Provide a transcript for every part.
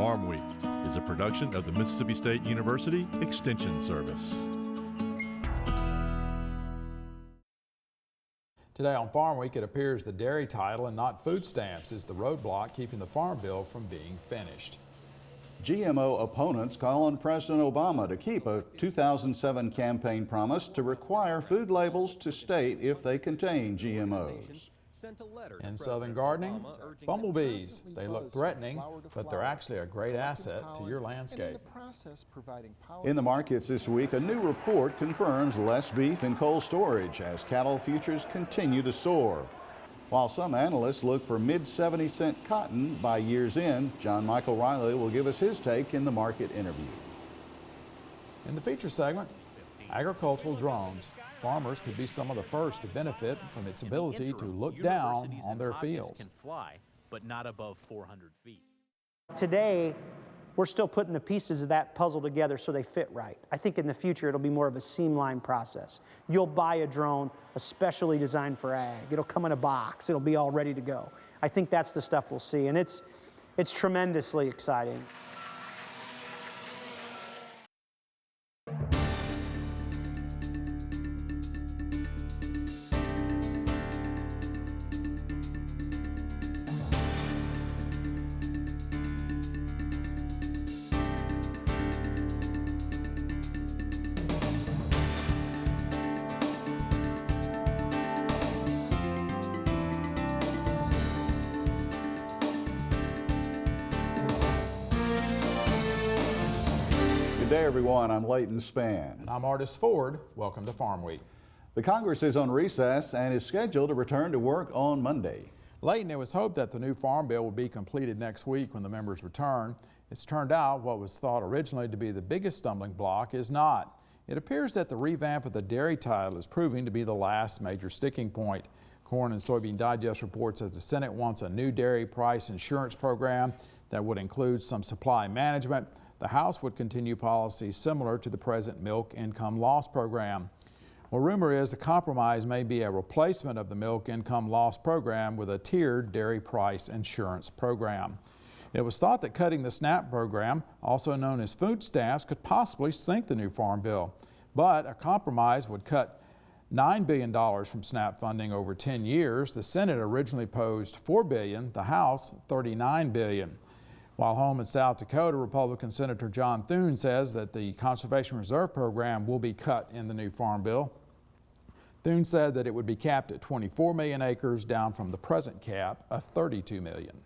Farmweek is a production of the Mississippi State University Extension Service. Today on Farmweek, it appears the dairy title and not food stamps is the roadblock keeping the farm bill from being finished. GMO opponents call on President Obama to keep a 2007 campaign promise to require food labels to state if they contain GMOs. In southern gardening, bumblebees. They look threatening, but they're actually a great asset to your landscape. In the markets this week, a new report confirms less beef in cold storage as cattle futures continue to soar. While some analysts look for mid-70-cent cotton by year's end, John Michael Riley will give us his take in the market interview. In the feature segment, agricultural drones. Farmers could be some of the first to benefit from its ability to look down on their fields. Can fly, but not above 400 feet. Today, we're still putting the pieces of that puzzle together so they fit right. I think in the future it'll be more of a seamline process. You'll buy a drone especially designed for ag. It'll come in a box. It'll be all ready to go. I think that's the stuff we'll see, and it's tremendously exciting. Good day, everyone. I'm Leighton Spann. And I'm Artis Ford. Welcome to Farm Week. The Congress is on recess and is scheduled to return to work on Monday. Leighton, it was hoped that the new farm bill would be completed next week when the members return. It's turned out what was thought originally to be the biggest stumbling block is not. It appears that the revamp of the dairy title is proving to be the last major sticking point. Corn and Soybean Digest reports that the Senate wants a new dairy price insurance program that would include some supply management. The House would continue policies similar to the present milk income loss program. Well, rumor is the compromise may be a replacement of the milk income loss program with a tiered dairy price insurance program. It was thought that cutting the SNAP program, also known as food stamps, could possibly sink the new farm bill. But a compromise would cut $9 billion from SNAP funding over 10 years. The Senate originally posed $4 billion, the House $39 billion. While home in South Dakota, Republican Senator John Thune says that the Conservation Reserve Program will be cut in the new farm bill. Thune said that it would be capped at 24 million acres, down from the present cap of 32 million.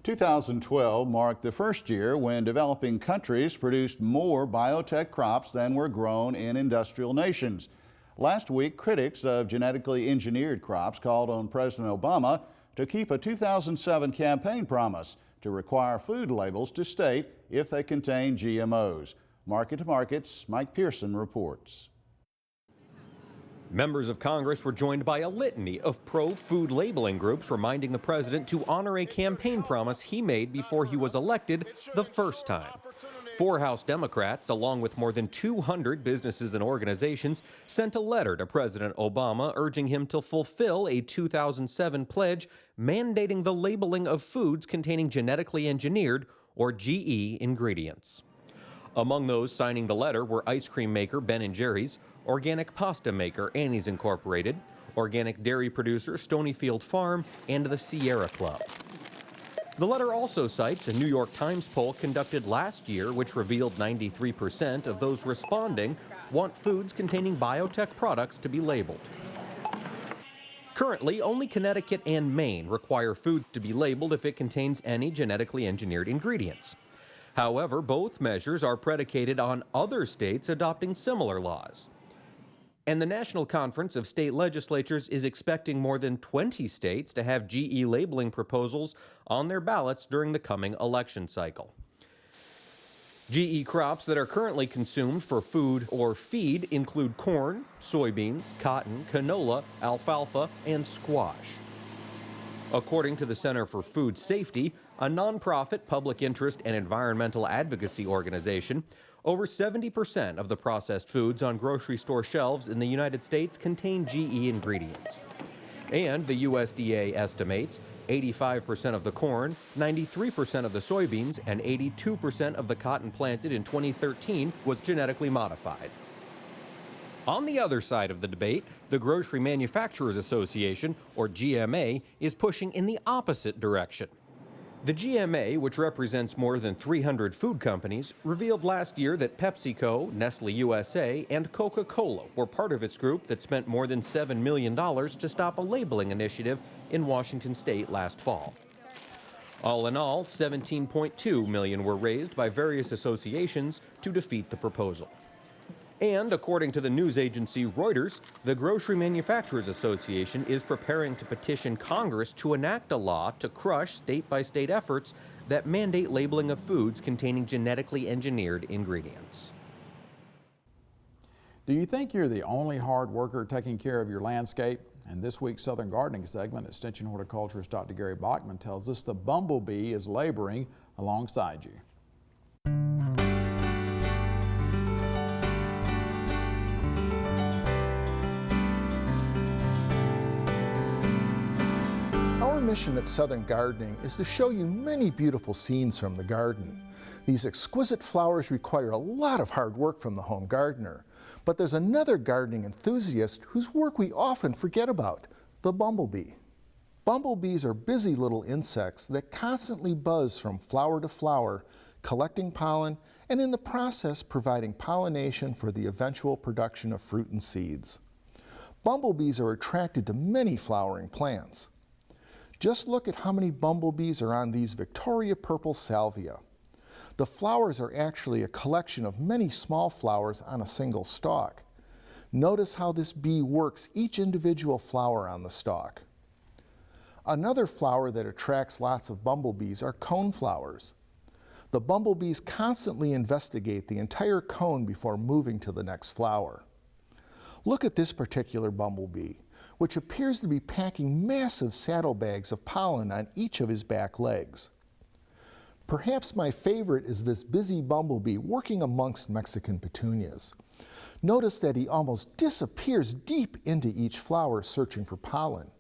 2012 marked the first year when developing countries produced more biotech crops than were grown in industrial nations. Last week, critics of genetically engineered crops called on President Obama to keep a 2007 campaign promise to require food labels to state if they contain GMOs. Market to Markets, Mike Pearson reports. Members of Congress were joined by a litany of pro-food labeling groups reminding the president to honor a campaign promise he made before he was elected the first time. 4 House Democrats, along with more than 200 businesses and organizations, sent a letter to President Obama urging him to fulfill a 2007 pledge mandating the labeling of foods containing genetically engineered, or GE, ingredients. Among those signing the letter were ice cream maker Ben & Jerry's, organic pasta maker Annie's Incorporated, organic dairy producer Stonyfield Farm, and the Sierra Club. The letter also cites a New York Times poll conducted last year which revealed 93% of those responding want foods containing biotech products to be labeled. Currently, only Connecticut and Maine require food to be labeled if it contains any genetically engineered ingredients. However, both measures are predicated on other states adopting similar laws. And the National Conference of State Legislatures is expecting more than 20 states to have GE labeling proposals on their ballots during the coming election cycle. GE crops that are currently consumed for food or feed include corn, soybeans, cotton, canola, alfalfa, and squash. According to the Center for Food Safety, a nonprofit public interest and environmental advocacy organization, over 70% of the processed foods on grocery store shelves in the United States contain GE ingredients. And the USDA estimates 85% of the corn, 93% of the soybeans, and 82% of the cotton planted in 2013 was genetically modified. On the other side of the debate, the Grocery Manufacturers Association, or GMA, is pushing in the opposite direction. The GMA, which represents more than 300 food companies, revealed last year that PepsiCo, Nestle USA, and Coca-Cola were part of its group that spent more than $7 million to stop a labeling initiative in Washington state last fall. All in all, $17.2 million were raised by various associations to defeat the proposal. And according to the news agency Reuters, the Grocery Manufacturers Association is preparing to petition Congress to enact a law to crush state-by-state efforts that mandate labeling of foods containing genetically engineered ingredients. Do you think you're the only hard worker taking care of your landscape? In this week's Southern Gardening segment, Extension horticulturist Dr. Gary Bachman tells us the bumblebee is laboring alongside you. Our mission at Southern Gardening is to show you many beautiful scenes from the garden. These exquisite flowers require a lot of hard work from the home gardener. But there's another gardening enthusiast whose work we often forget about, the bumblebee. Bumblebees are busy little insects that constantly buzz from flower to flower, collecting pollen, and in the process providing pollination for the eventual production of fruit and seeds. Bumblebees are attracted to many flowering plants. Just look at how many bumblebees are on these Victoria purple salvia. The flowers are actually a collection of many small flowers on a single stalk. Notice how this bee works each individual flower on the stalk. Another flower that attracts lots of bumblebees are coneflowers. The bumblebees constantly investigate the entire cone before moving to the next flower. Look at this particular bumblebee, which appears to be packing massive saddlebags of pollen on each of his back legs. Perhaps my favorite is this busy bumblebee working amongst Mexican petunias. Notice that he almost disappears deep into each flower searching for pollen.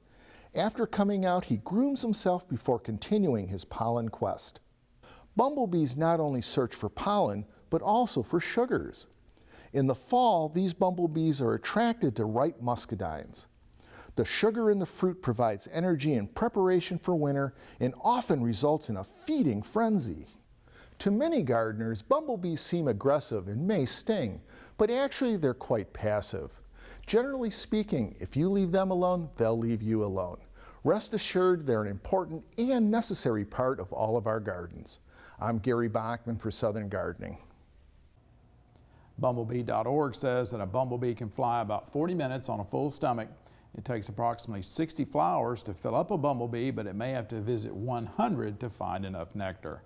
After coming out, he grooms himself before continuing his pollen quest. Bumblebees not only search for pollen, but also for sugars. In the fall, these bumblebees are attracted to ripe muscadines. The sugar in the fruit provides energy in preparation for winter and often results in a feeding frenzy. To many gardeners, bumblebees seem aggressive and may sting, but actually they're quite passive. Generally speaking, if you leave them alone, they'll leave you alone. Rest assured, they're an important and necessary part of all of our gardens. I'm Gary Bachman for Southern Gardening. Bumblebee.org says that a bumblebee can fly about 40 minutes on a full stomach. It takes approximately 60 flowers to fill up a bumblebee, but it may have to visit 100 to find enough nectar.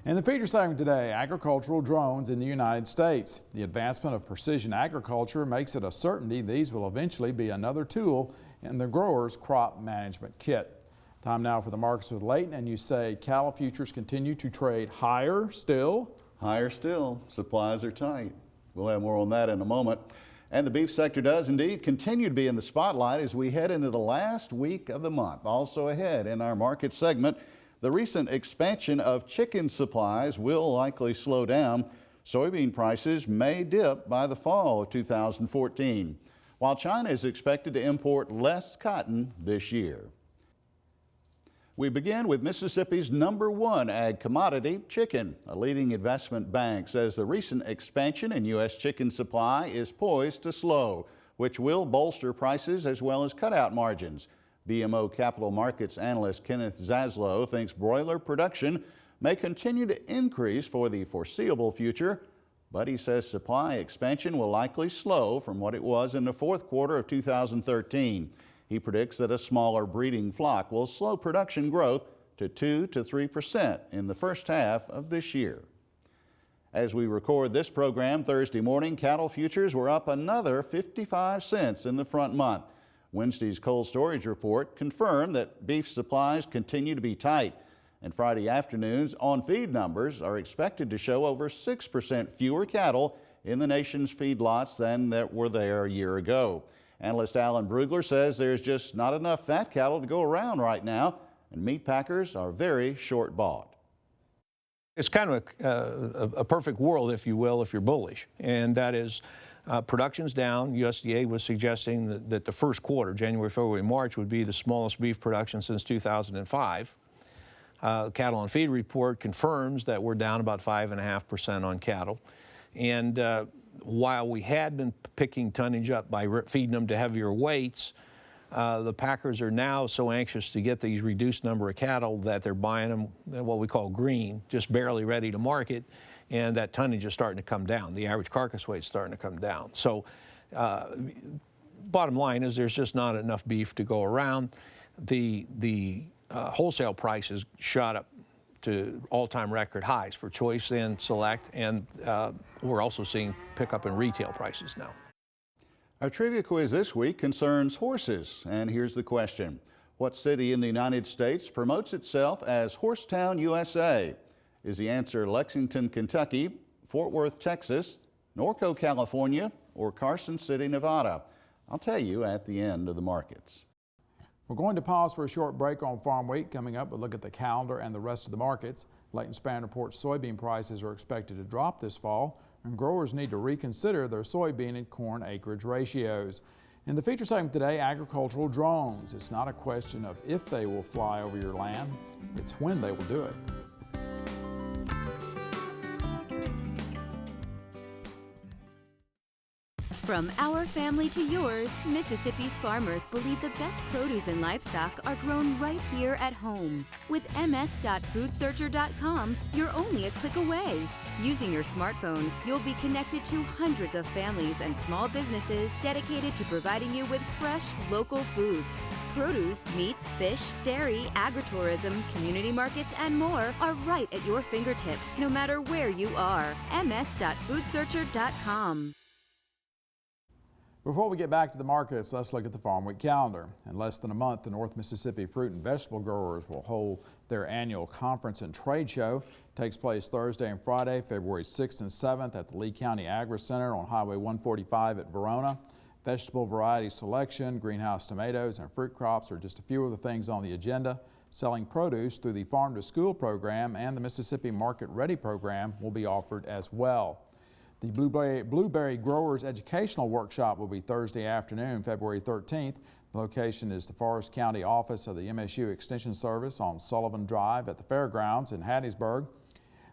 In the feature segment today, agricultural drones in the United States. The advancement of precision agriculture makes it a certainty these will eventually be another tool in the grower's crop management kit. Time now for the markets with Leighton, and you say cattle futures continue to trade higher still? Higher still. Supplies are tight. We'll have more on that in a moment. And the beef sector does indeed continue to be in the spotlight as we head into the last week of the month. Also ahead in our market segment, the recent expansion of chicken supplies will likely slow down. Soybean prices may dip by the fall of 2014, while China is expected to import less cotton this year. We begin with Mississippi's #1 ag commodity, chicken. A leading investment bank says the recent expansion in U.S. chicken supply is poised to slow, which will bolster prices as well as cutout margins. BMO Capital Markets analyst Kenneth Zaslow thinks broiler production may continue to increase for the foreseeable future, but he says supply expansion will likely slow from what it was in the fourth quarter of 2013. He predicts that a smaller breeding flock will slow production growth to 2 to 3% in the first half of this year. As we record this program Thursday morning, cattle futures were up another 55 cents in the front month. Wednesday's cold storage report confirmed that beef supplies continue to be tight, and Friday afternoon's on-feed numbers are expected to show over 6% fewer cattle in the nation's feedlots than that were there a year ago. Analyst Alan Brugler says there's just not enough fat cattle to go around right now. and meat packers are very short bought. It's kind of a perfect world, if you will, if you're bullish, and that is production's down. USDA was suggesting that the first quarter, January, February, March, would be the smallest beef production since 2005. Cattle on Feed report confirms that we're down about 5.5% on cattle. And while we had been picking tonnage up by feeding them to heavier weights, the packers are now so anxious to get these reduced number of cattle that they're buying them what we call green, just barely ready to market, and that tonnage is starting to come down. The average carcass weight is starting to come down. So bottom line is there's just not enough beef to go around. The wholesale prices shot up to all-time record highs for choice and select, and we're also seeing pickup in retail prices now. Our trivia quiz this week concerns horses, and here's the question. What city in the United States promotes itself as Horsetown, USA? Is the answer Lexington, Kentucky, Fort Worth, Texas, Norco, California, or Carson City, Nevada? I'll tell you at the end of the markets. We're going to pause for a short break on Farm Week. Coming up, we'll look at the calendar and the rest of the markets. Leighton Span reports soybean prices are expected to drop this fall, and growers need to reconsider their soybean and corn acreage ratios. In the feature segment today, agricultural drones. It's not a question of if they will fly over your land, it's when they will do it. From our family to yours, Mississippi's farmers believe the best produce and livestock are grown right here at home. With ms.foodsearcher.com, you're only a click away. Using your smartphone, you'll be connected to hundreds of families and small businesses dedicated to providing you with fresh, local foods. Produce, meats, fish, dairy, agritourism, community markets, and more are right at your fingertips, no matter where you are. ms.foodsearcher.com. Before we get back to the markets, let's look at the Farm Week calendar. In less than a month, the North Mississippi Fruit and Vegetable Growers will hold their annual conference and trade show. It takes place Thursday and Friday, February 6th and 7th at the Lee County Agri Center on Highway 145 at Verona. Vegetable variety selection, greenhouse tomatoes, and fruit crops are just a few of the things on the agenda. Selling produce through the Farm to School program and the Mississippi Market Ready program will be offered as well. The Blueberry Growers Educational Workshop will be Thursday afternoon, February 13th. The location is the Forest County office of the MSU Extension Service on Sullivan Drive at the Fairgrounds in Hattiesburg.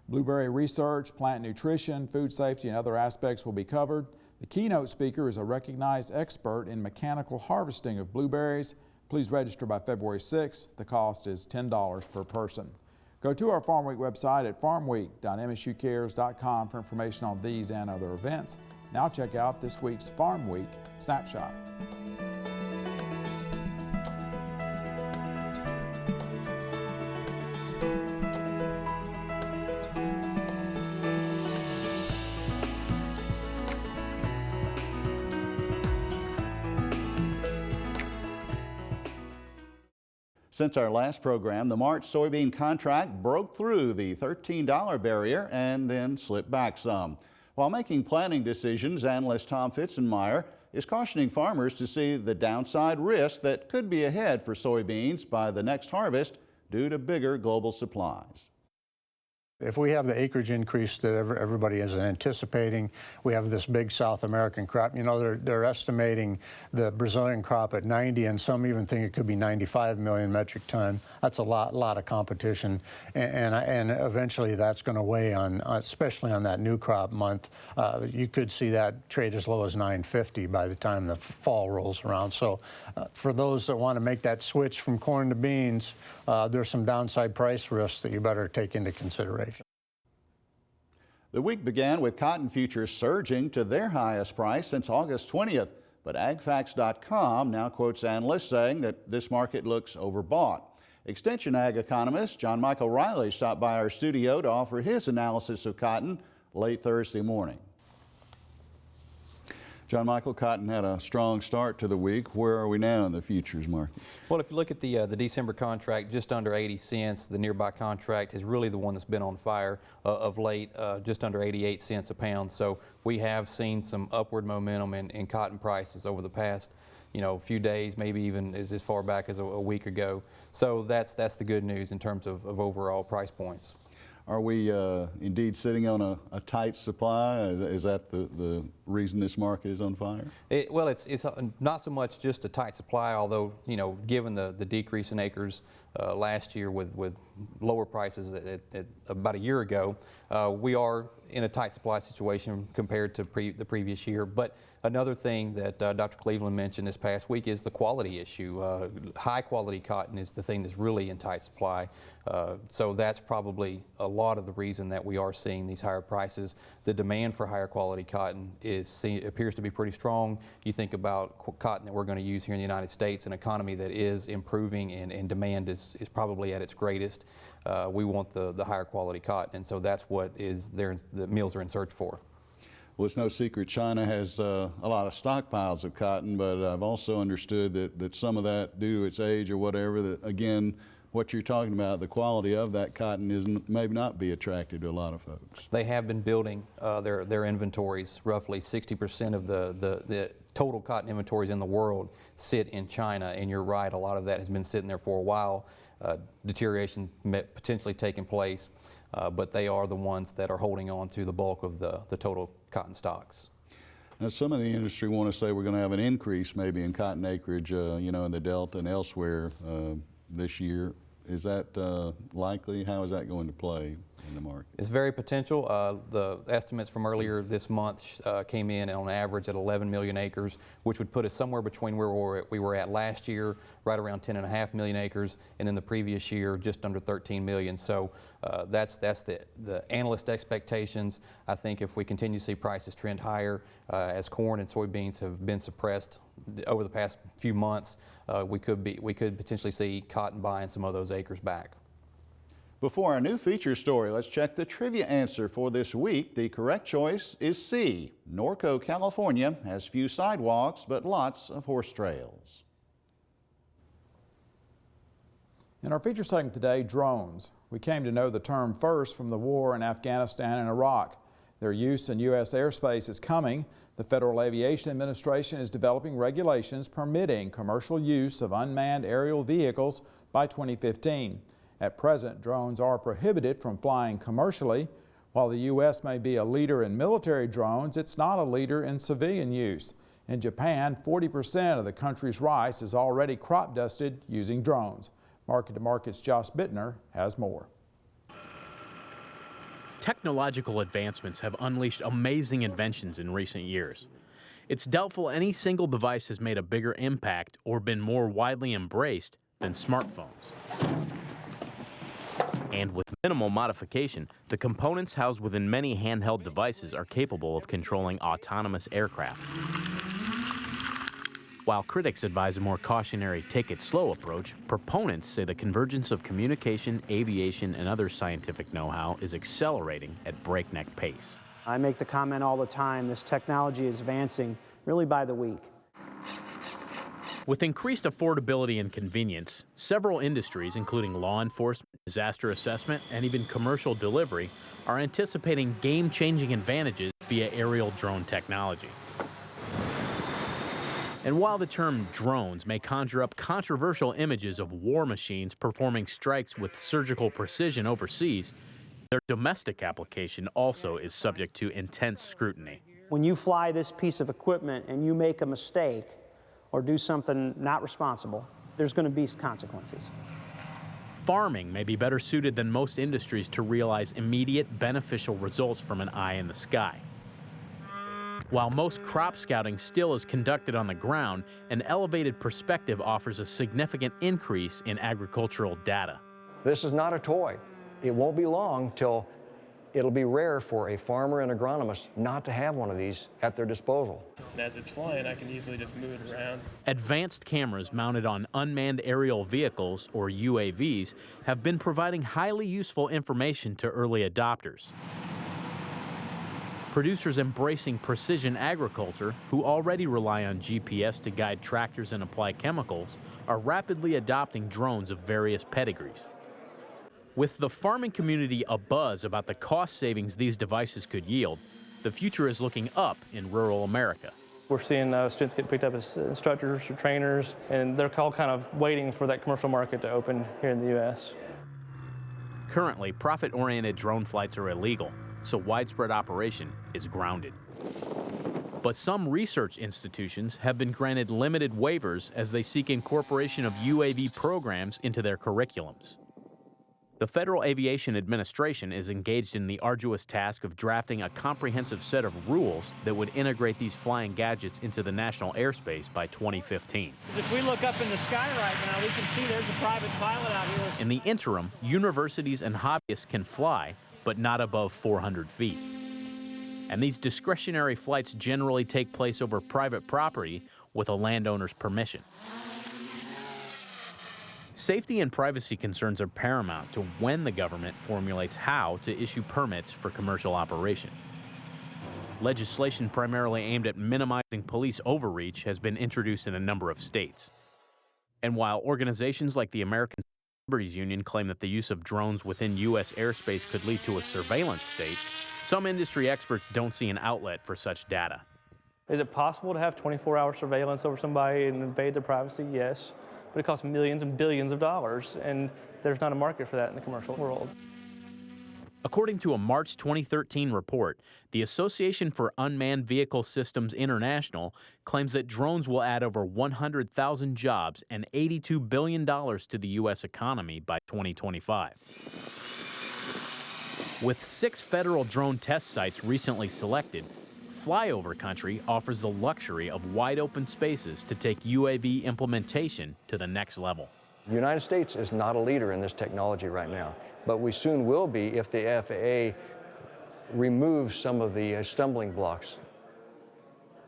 Blueberry research, plant nutrition, food safety, and other aspects will be covered. The keynote speaker is a recognized expert in mechanical harvesting of blueberries. Please register by February 6th. The cost is $10 per person. Go to our Farm Week website at farmweek.msucares.com for information on these and other events. Now check out this week's Farm Week Snapshot. Since our last program, the March soybean contract broke through the $13 barrier and then slipped back some. While making planning decisions, analyst Tom Fitzenmeyer is cautioning farmers to see the downside risk that could be ahead for soybeans by the next harvest due to bigger global supplies. If we have the acreage increase that everybody is anticipating, we have this big South American crop. You know, they're estimating the Brazilian crop at 90, and some even think it could be 95 million metric ton. That's a lot of competition, and eventually that's going to weigh on, especially on that new crop month. You could see that trade as low as 950 by the time the fall rolls around. So, for those that want to make that switch from corn to beans, there's some downside price risks that you better take into consideration. The week began with cotton futures surging to their highest price since August 20th, but agfacts.com now quotes analysts saying that this market looks overbought. Extension ag economist John Michael Riley stopped by our studio to offer his analysis of cotton late Thursday morning. John Michael, cotton had a strong start to the week. Where are we now in the futures market? Well, if you look at the December contract, just under 80 cents. The nearby contract is really the one that's been on fire of late, just under 88 cents a pound. So we have seen some upward momentum in cotton prices over the past, few days, maybe even as far back as a week ago. So that's the good news in terms of overall price points. Are we indeed sitting on a tight supply? Is that the reason this market is on fire? Well, it's not so much just a tight supply, although, given the decrease in acres last year with lower prices at about a year ago, we are in a tight supply situation compared to the previous year. But another thing that Dr. Cleveland mentioned this past week is the quality issue. High quality cotton is the thing that's really in tight supply. So that's probably a lot of the reason that we are seeing these higher prices. The demand for higher quality cotton appears to be pretty strong. You think about cotton that we're going to use here in the United States, an economy that is improving and demand is probably at its greatest. We want the higher quality cotton, and so that's what the mills are in search for. Well, it's no secret China has a lot of stockpiles of cotton, but I've also understood that some of that, due to its age or whatever, that again, what you're talking about, the quality of that cotton may not be attractive to a lot of folks. They have been building their inventories. Roughly 60% of the total cotton inventories in the world sit in China, and you're right, a lot of that has been sitting there for a while. Deterioration potentially taking place, but they are the ones that are holding on to the bulk of the total cotton stocks. Now, some of the industry want to say we're going to have an increase maybe in cotton acreage, in the Delta and elsewhere this year. Is that likely? How is that going to play in the market? It's very potential. The estimates from earlier this month came in on average at 11 million acres, which would put us somewhere between where we were at last year, right around 10.5 million acres, and then the previous year just under 13 million. So that's the analyst expectations. I think if we continue to see prices trend higher, as corn and soybeans have been suppressed over the past few months, we could potentially see cotton buying some of those acres back. Before our new feature story, let's check the trivia answer for this week. The correct choice is C. Norco, California has few sidewalks but lots of horse trails. In our feature segment today, drones. We came to know the term first from the war in Afghanistan and Iraq. Their use in U.S. airspace is coming. The Federal Aviation Administration is developing regulations permitting commercial use of unmanned aerial vehicles by 2015. At present, drones are prohibited from flying commercially. While the U.S. may be a leader in military drones, it's not a leader in civilian use. In Japan, 40% of the country's rice is already crop dusted using drones. Market to Market's Josh Bittner has more. Technological advancements have unleashed amazing inventions in recent years. It's doubtful any single device has made a bigger impact or been more widely embraced than smartphones. And with minimal modification, the components housed within many handheld devices are capable of controlling autonomous aircraft. While critics advise a more cautionary take-it-slow approach, proponents say the convergence of communication, aviation, and other scientific know-how is accelerating at breakneck pace. I make the comment all the time, this technology is advancing really by the week. With increased affordability and convenience, several industries, including law enforcement, disaster assessment, and even commercial delivery, are anticipating game-changing advantages via aerial drone technology. And while the term drones may conjure up controversial images of war machines performing strikes with surgical precision overseas, their domestic application also is subject to intense scrutiny. When you fly this piece of equipment and you make a mistake or do something not responsible, there's going to be consequences. Farming may be better suited than most industries to realize immediate beneficial results from an eye in the sky. While most crop scouting still is conducted on the ground, an elevated perspective offers a significant increase in agricultural data. This is not a toy. It won't be long till it'll be rare for a farmer and agronomist not to have one of these at their disposal. And as it's flying, I can easily just move it around. Advanced cameras mounted on unmanned aerial vehicles, or UAVs, have been providing highly useful information to early adopters. Producers embracing precision agriculture, who already rely on GPS to guide tractors and apply chemicals, are rapidly adopting drones of various pedigrees. With the farming community abuzz about the cost savings these devices could yield, the future is looking up in rural America. We're seeing students get picked up as instructors or trainers, and they're all kind of waiting for that commercial market to open here in the U.S. Currently, profit-oriented drone flights are illegal, so widespread operation is grounded. But some research institutions have been granted limited waivers as they seek incorporation of UAV programs into their curriculums. The Federal Aviation Administration is engaged in the arduous task of drafting a comprehensive set of rules that would integrate these flying gadgets into the national airspace by 2015. If we look up in the sky right now, we can see there's a private pilot out here. In the interim, universities and hobbyists can fly, but not above 400 feet. And these discretionary flights generally take place over private property with a landowner's permission. Safety and privacy concerns are paramount to when the government formulates how to issue permits for commercial operation. Legislation primarily aimed at minimizing police overreach has been introduced in a number of states. And while organizations like the American Liberties Union claim that the use of drones within U.S. airspace could lead to a surveillance state, some industry experts don't see an outlet for such data. Is it possible to have 24-hour surveillance over somebody and invade their privacy? Yes. But it costs millions and billions of dollars, and there's not a market for that in the commercial world. According to a March 2013 report, the Association for Unmanned Vehicle Systems International claims that drones will add over 100,000 jobs and $82 billion to the U.S. economy by 2025. With 6 federal drone test sites recently selected, Flyover Country offers the luxury of wide-open spaces to take UAV implementation to the next level. The United States is not a leader in this technology right now, but we soon will be if the FAA removes some of the stumbling blocks.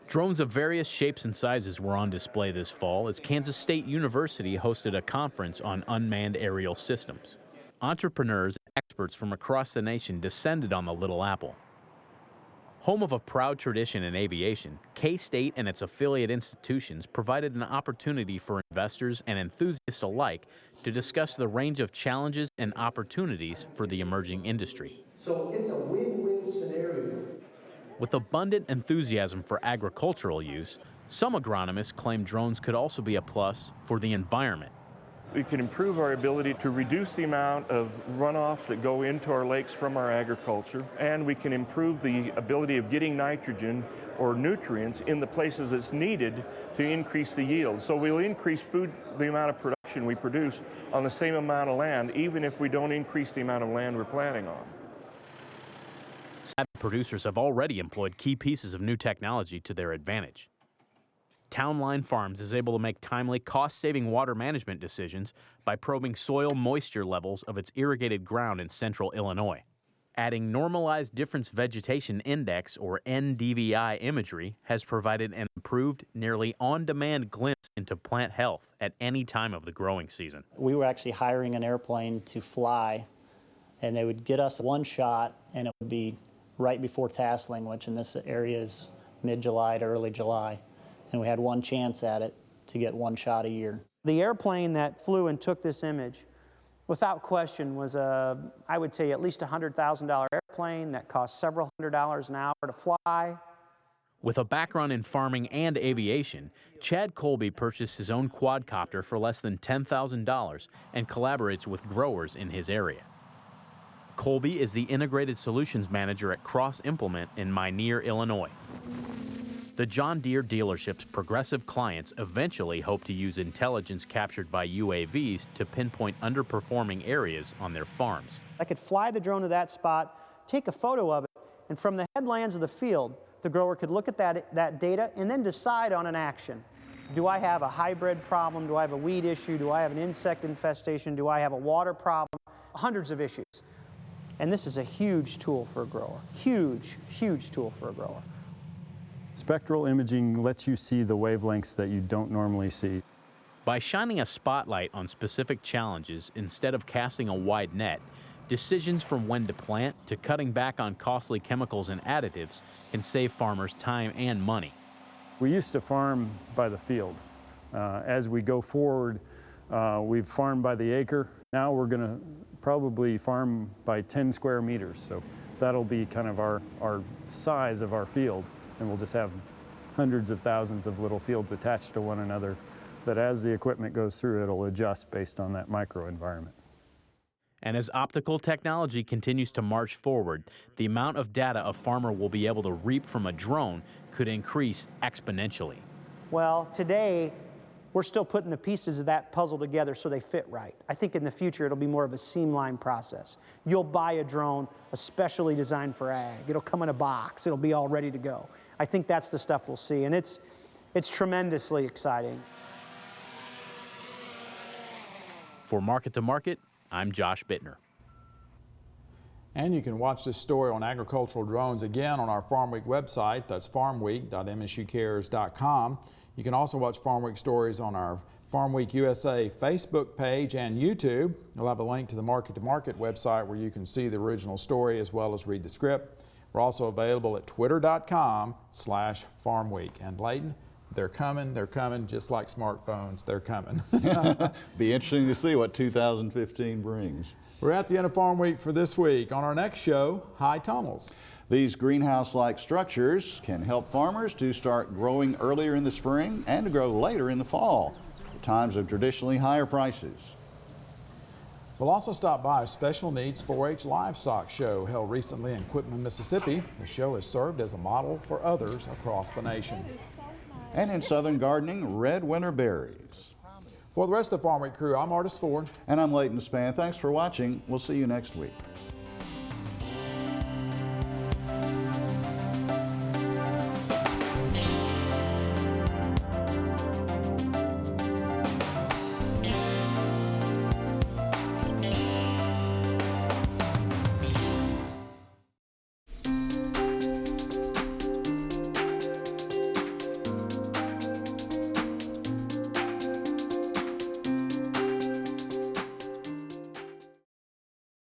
Drones of various shapes and sizes were on display this fall as Kansas State University hosted a conference on unmanned aerial systems. Entrepreneurs and experts from across the nation descended on the Little Apple. Home of a proud tradition in aviation, K-State and its affiliate institutions provided an opportunity for investors and enthusiasts alike to discuss the range of challenges and opportunities for the emerging industry. So it's a win-win scenario. With abundant enthusiasm for agricultural use, some agronomists claim drones could also be a plus for the environment. We can improve our ability to reduce the amount of runoff that go into our lakes from our agriculture, and we can improve the ability of getting nitrogen or nutrients in the places that's needed to increase the yield. So we'll increase the amount of production we produce on the same amount of land, even if we don't increase the amount of land we're planting on. Savvy producers have already employed key pieces of new technology to their advantage. Town Line Farms is able to make timely, cost-saving water management decisions by probing soil moisture levels of its irrigated ground in central Illinois. Adding Normalized Difference Vegetation Index, or NDVI imagery, has provided an improved, nearly on-demand glimpse into plant health at any time of the growing season. We were actually hiring an airplane to fly, and they would get us one shot, and it would be right before tasseling, which in this area is mid-July to early July. And we had one chance at it to get one shot a year. The airplane that flew and took this image, without question, was I would say at least $100,000 airplane that cost several $100s an hour to fly. With a background in farming and aviation, Chad Colby purchased his own quadcopter for less than $10,000 and collaborates with growers in his area. Colby is the Integrated Solutions Manager at Cross Implement in Minear, Illinois. The John Deere dealership's progressive clients eventually hope to use intelligence captured by UAVs to pinpoint underperforming areas on their farms. I could fly the drone to that spot, take a photo of it, and from the headlands of the field, the grower could look at that data and then decide on an action. Do I have a hybrid problem? Do I have a weed issue? Do I have an insect infestation? Do I have a water problem? Hundreds of issues. And this is a huge tool for a grower. Huge, huge tool for a grower. Spectral imaging lets you see the wavelengths that you don't normally see. By shining a spotlight on specific challenges instead of casting a wide net, Decisions from when to plant to cutting back on costly chemicals and additives can save farmers time and money. We used to farm by the field. As we go forward, we've farmed by the acre. Now we're going to probably farm by 10 square meters. So that'll be kind of our size of our field. And we'll just have hundreds of thousands of little fields attached to one another that as the equipment goes through, it'll adjust based on that microenvironment. And as optical technology continues to march forward, the amount of data a farmer will be able to reap from a drone could increase exponentially. Well, today, we're still putting the pieces of that puzzle together so they fit right. I think in the future, it'll be more of a seamline process. You'll buy a drone especially designed for ag. It'll come in a box. It'll be all ready to go. I think that's the stuff we'll see, and it's tremendously exciting. For Market to Market, I'm Josh Bittner. And you can watch this story on agricultural drones again on our Farmweek website. That's farmweek.msucares.com. You can also watch Farmweek stories on our Farmweek USA Facebook page and YouTube. We'll have a link to the Market to Market website where you can see the original story as well as read the script. We're also available at twitter.com/Farmweek. And Layton, they're coming just like smartphones. They're coming. Be interesting to see what 2015 brings. We're at the end of Farm Week for this week. On our next show, high tunnels. These greenhouse-like structures can help farmers to start growing earlier in the spring and to grow later in the fall, at times of traditionally higher prices. We'll also stop by a special needs 4-H livestock show held recently in Quitman, Mississippi. The show has served as a model for others across the nation. And in southern gardening, red winter berries. For the rest of the Farm Week crew, I'm Artis Ford. And I'm Layton Spann. Thanks for watching. We'll see you next week.